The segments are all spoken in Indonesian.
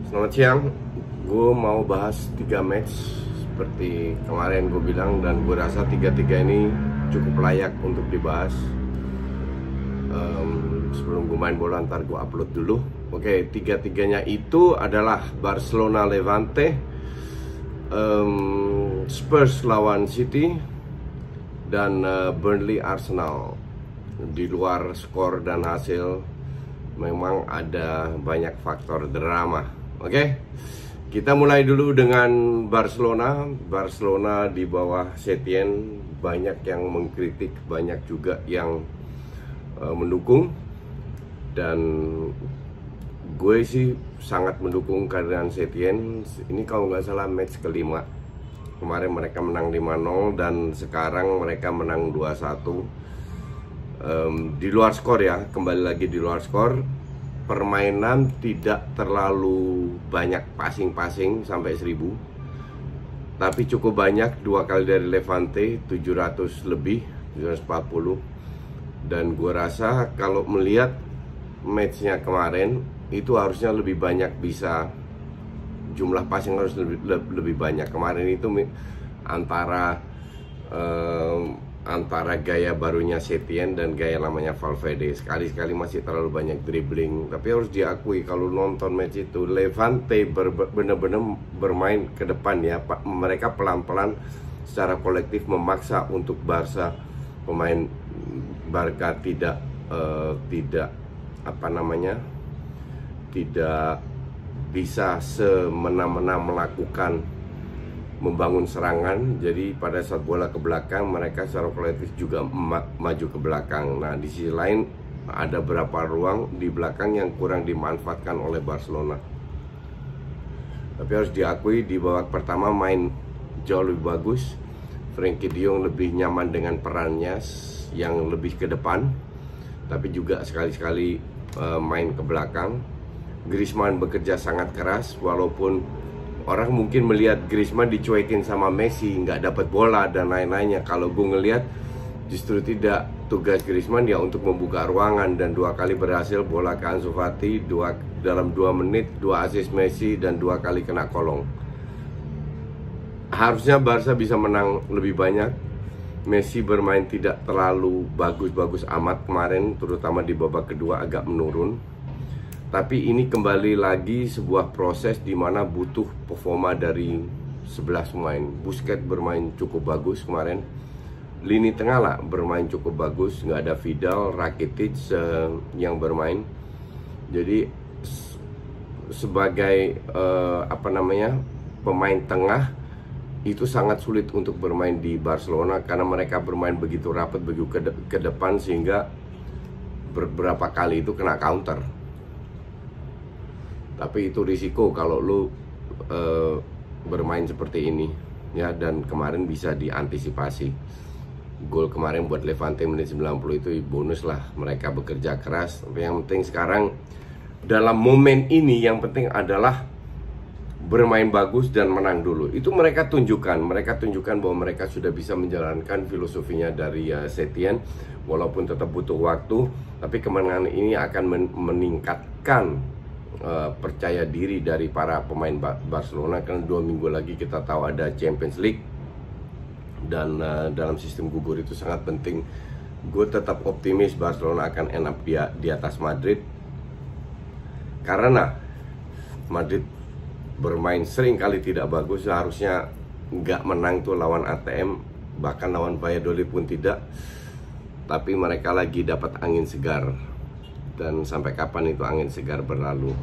Selamat siang, gue mau bahas 3 match seperti kemarin gue bilang, dan gue rasa tiga-tiga ini cukup layak untuk dibahas. Sebelum gue main bola ntar gue upload dulu. Oke, tiga-tiganya itu adalah Barcelona Levante, Spurs lawan City, dan Burnley Arsenal. Di luar skor dan hasil memang ada banyak faktor drama. Oke, kita mulai dulu dengan Barcelona. Barcelona di bawah Setien, banyak yang mengkritik, banyak juga yang mendukung. Dan gue sih sangat mendukung kehadiran Setien. Ini kalau nggak salah match kelima. Kemarin mereka menang 5-0 dan sekarang mereka menang 2-1. Di luar skor ya, kembali lagi di luar skor. Permainan tidak terlalu banyak passing sampai 1000, tapi cukup banyak, 2 kali dari Levante 700 lebih, 740. Dan gue rasa kalau melihat matchnya kemarin itu harusnya lebih banyak, bisa jumlah passing harus lebih banyak. Kemarin itu antara gaya barunya Setien dan gaya lamanya Valverde, sekali-sekali masih terlalu banyak dribbling. Tapi harus diakui kalau nonton match itu Levante benar-benar bermain ke depan ya. Mereka pelan-pelan secara kolektif memaksa untuk pemain Barca tidak bisa semena-mena melakukan membangun serangan. Jadi pada saat bola ke belakang, mereka secara kolektif juga maju ke belakang. Nah, di sisi lain ada beberapa ruang di belakang yang kurang dimanfaatkan oleh Barcelona. Tapi harus diakui di babak pertama main jauh lebih bagus. Frenkie de Jong lebih nyaman dengan perannya yang lebih ke depan, tapi juga sekali-sekali main ke belakang. Griezmann bekerja sangat keras, walaupun orang mungkin melihat Griezmann dicuekin sama Messi, nggak dapat bola dan lain-lainnya. Kalau gue ngelihat justru tidak, tugas Griezmann ya untuk membuka ruangan, dan 2 kali berhasil bola ke Ansu Fati, dalam 2 menit 2 assist Messi dan 2 kali kena kolong. Harusnya Barca bisa menang lebih banyak. Messi bermain tidak terlalu bagus-bagus amat kemarin, terutama di babak kedua agak menurun. Tapi ini kembali lagi sebuah proses di mana butuh performa dari 11 pemain. Busquets bermain cukup bagus kemarin. Lini tengah lah bermain cukup bagus. Nggak ada Vidal, Rakitic yang bermain. Jadi sebagai pemain tengah itu sangat sulit untuk bermain di Barcelona, karena mereka bermain begitu rapat, begitu ke depan, sehingga beberapa kali itu kena counter. Tapi itu risiko kalau lu bermain seperti ini ya, dan kemarin bisa diantisipasi. Gol kemarin buat Levante menit 90 itu bonus lah, mereka bekerja keras. Tapi yang penting sekarang dalam momen ini yang penting adalah bermain bagus dan menang dulu. Itu mereka tunjukkan bahwa mereka sudah bisa menjalankan filosofinya dari Setien, walaupun tetap butuh waktu. Tapi kemenangan ini akan meningkatkan percaya diri dari para pemain Barcelona, karena 2 minggu lagi kita tahu ada Champions League, dan dalam sistem gugur itu sangat penting. Gue tetap optimis Barcelona akan end up di atas Madrid, karena Madrid bermain sering kali tidak bagus. Seharusnya nggak menang tuh lawan ATM, bahkan lawan Valladolid pun tidak. Tapi mereka lagi dapat angin segar, dan sampai kapan itu angin segar berlalu.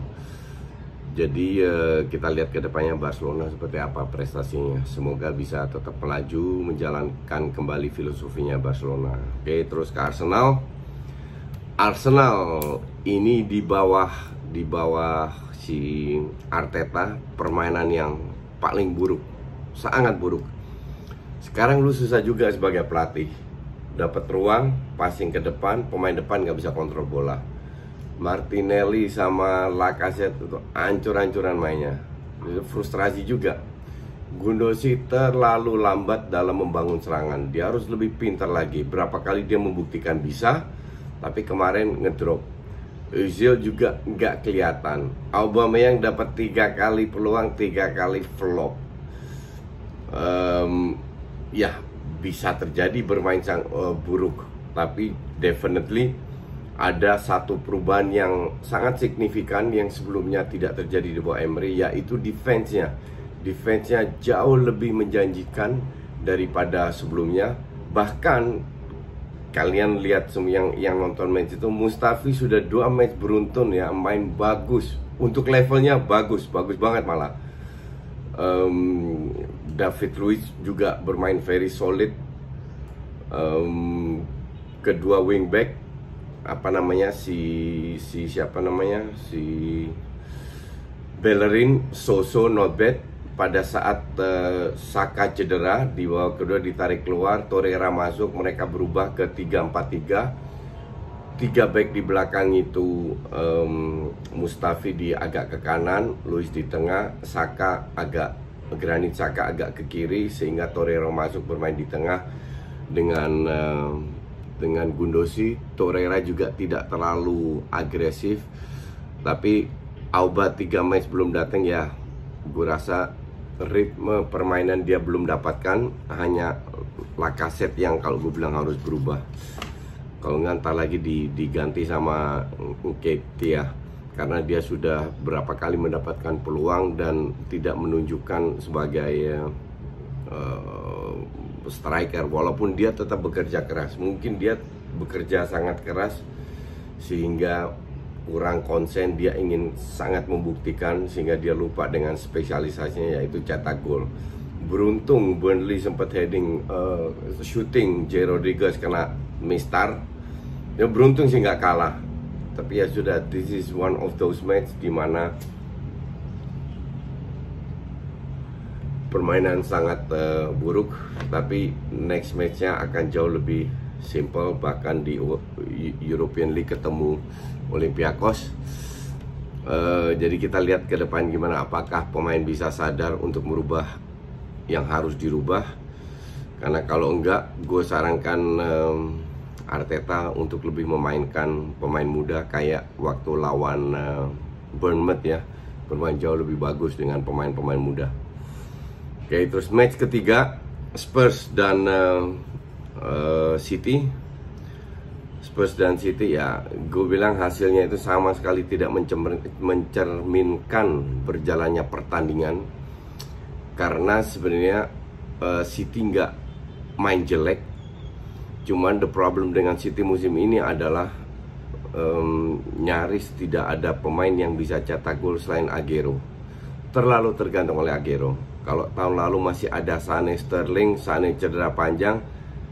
Jadi kita lihat ke depannya Barcelona seperti apa prestasinya. Semoga bisa tetap melaju, menjalankan kembali filosofinya Barcelona. Oke, terus ke Arsenal. Arsenal ini di bawah si Arteta, permainan yang paling buruk, sangat buruk. Sekarang lu susah juga sebagai pelatih, dapat ruang, passing ke depan, pemain depan nggak bisa kontrol bola. Martinelli sama Lacazette itu ancur-ancuran mainnya, frustrasi juga. Gundosi terlalu lambat dalam membangun serangan, dia harus lebih pintar lagi. Berapa kali dia membuktikan bisa, tapi kemarin ngedrop. Özil juga nggak kelihatan. Aubameyang dapat 3 kali peluang, 3 kali flop. Ya bisa terjadi bermain buruk, tapi definitely ada satu perubahan yang sangat signifikan yang sebelumnya tidak terjadi di bawah Emery, yaitu defense-nya. Defense-nya jauh lebih menjanjikan daripada sebelumnya. Bahkan kalian lihat semua yang nonton match itu, Mustafi sudah 2 match beruntun ya, main bagus. Untuk levelnya bagus banget malah. David Luiz juga bermain very solid. Kedua wingback, si Bellerin, so not bad. Pada saat Saka cedera, di babak kedua ditarik keluar, Torreira masuk, mereka berubah ke 3-4-3. 3 back di belakang itu, Mustafi agak ke kanan, Luiz di tengah, Granit Xhaka agak ke kiri, sehingga Torreira masuk bermain di tengah dengan Gundosi. Torreira juga tidak terlalu agresif, tapi Auba 3 match belum datang ya. Gue rasa ritme permainan dia belum dapatkan, hanya Lacazette yang kalau gue bilang harus berubah. Kalau nggak ntar lagi diganti sama Nketiah, karena dia sudah berapa kali mendapatkan peluang dan tidak menunjukkan sebagai striker, walaupun dia tetap bekerja keras. Mungkin dia bekerja sangat keras sehingga kurang konsen, dia ingin sangat membuktikan sehingga dia lupa dengan spesialisasinya, yaitu cetak gol. Beruntung Burnley sempat shooting J. Rodriguez kena mistar. Ya beruntung sih nggak kalah. Tapi ya sudah, this is one of those match dimana permainan sangat buruk, tapi next matchnya akan jauh lebih simple. Bahkan di European League ketemu Olympiakos. Jadi kita lihat ke depan gimana, apakah pemain bisa sadar untuk merubah yang harus dirubah. Karena kalau enggak, gue sarankan Arteta untuk lebih memainkan pemain muda kayak waktu lawan Bournemouth ya, bermain jauh lebih bagus dengan pemain-pemain muda. Oke, terus match ketiga, Spurs dan City. Spurs dan City ya, gue bilang hasilnya itu sama sekali tidak mencerminkan berjalannya pertandingan. Karena sebenarnya City nggak main jelek. Cuman the problem dengan City musim ini adalah nyaris tidak ada pemain yang bisa cetak gol selain Aguero. Terlalu tergantung oleh Aguero. Kalau tahun lalu masih ada Sane, Sterling, Sane cedera panjang,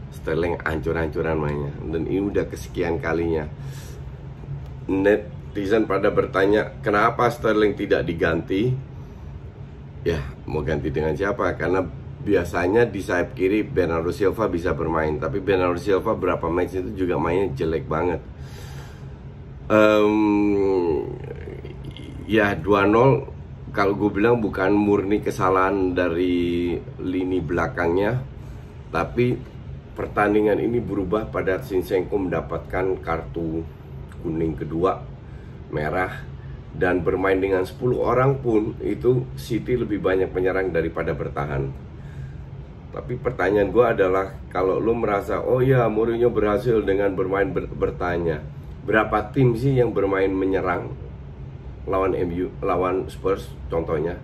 Sterling ancur-ancuran mainnya. Dan ini udah kesekian kalinya. Netizen pada bertanya, kenapa Sterling tidak diganti? Ya, mau ganti dengan siapa? Karena biasanya di sayap kiri Bernardo Silva bisa bermain. Tapi Bernardo Silva berapa match itu juga mainnya jelek banget. Ya 2-0, kalau gue bilang bukan murni kesalahan dari lini belakangnya, tapi pertandingan ini berubah pada Zinchenko mendapatkan kartu kuning kedua, merah, dan bermain dengan 10 orang pun itu City lebih banyak menyerang daripada bertahan. Tapi pertanyaan gue adalah, kalau lo merasa oh ya Mourinho berhasil dengan bermain bertanya, berapa tim sih yang bermain menyerang lawan MU, lawan Spurs contohnya?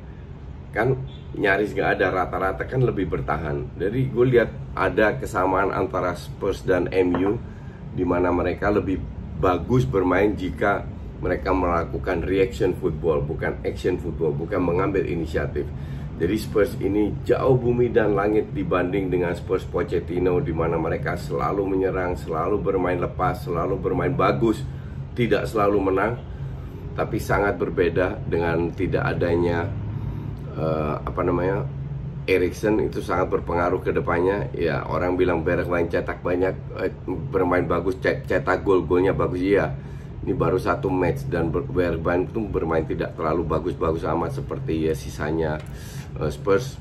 Kan nyaris gak ada, rata-rata kan lebih bertahan. Jadi gue lihat ada kesamaan antara Spurs dan MU, di mana mereka lebih bagus bermain jika mereka melakukan reaction football, bukan action football, bukan mengambil inisiatif. Jadi Spurs ini jauh bumi dan langit dibanding dengan Spurs Pochettino, di mana mereka selalu menyerang, selalu bermain lepas, selalu bermain bagus, tidak selalu menang. Tapi sangat berbeda dengan tidak adanya Eriksen. Itu sangat berpengaruh ke depannya. Ya, orang bilang Bergwijn cetak banyak, bermain bagus, cetak golnya bagus. Iya, ini baru 1 match dan Bergwijn itu bermain tidak terlalu bagus-bagus amat seperti ya sisanya Spurs.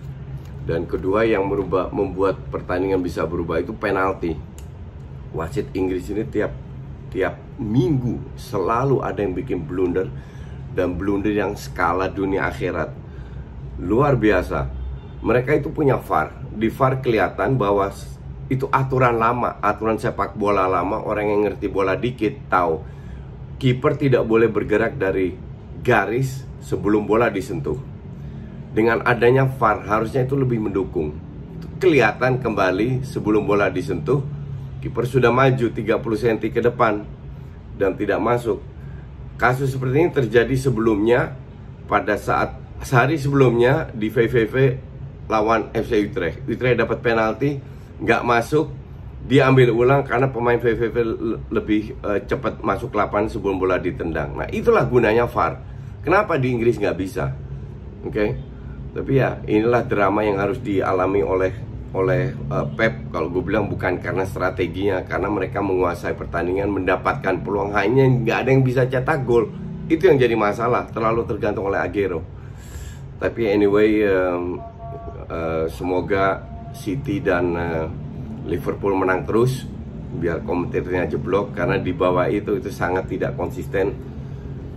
Dan kedua yang membuat pertandingan bisa berubah itu penalti. Wasit Inggris ini tiap Tiap minggu selalu ada yang bikin blunder, dan blunder yang skala dunia akhirat. Luar biasa. Mereka itu punya VAR. Di VAR kelihatan bahwa itu aturan lama, aturan sepak bola lama. Orang yang ngerti bola dikit tahu kiper tidak boleh bergerak dari garis sebelum bola disentuh. Dengan adanya VAR harusnya itu lebih mendukung. Kelihatan kembali sebelum bola disentuh, kiper sudah maju 30 cm ke depan dan tidak masuk. Kasus seperti ini terjadi sebelumnya, pada saat sehari sebelumnya di VVV lawan FC Utrecht. Utrecht dapat penalti, nggak masuk, dia ambil ulang karena pemain VVV lebih cepat masuk lapangan sebelum bola ditendang. Nah, itulah gunanya VAR. Kenapa di Inggris nggak bisa? Oke, tapi ya inilah drama yang harus dialami oleh Pep. Kalau gue bilang bukan karena strateginya, karena mereka menguasai pertandingan, mendapatkan peluang, hanya nggak ada yang bisa cetak gol. Itu yang jadi masalah, terlalu tergantung oleh Aguero. Tapi anyway, semoga City dan Liverpool menang terus, biar komentatornya jeblok, karena di bawah itu sangat tidak konsisten.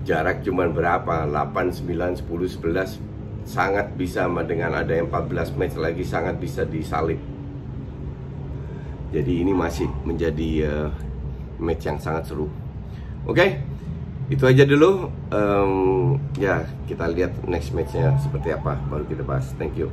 Jarak cuman berapa? 8, 9, 10, 11. Sangat bisa, dengan ada 14 match lagi, sangat bisa disalib. Jadi ini masih menjadi match yang sangat seru. Oke, itu aja dulu. Ya, kita lihat next matchnya seperti apa, baru kita bahas. Thank you.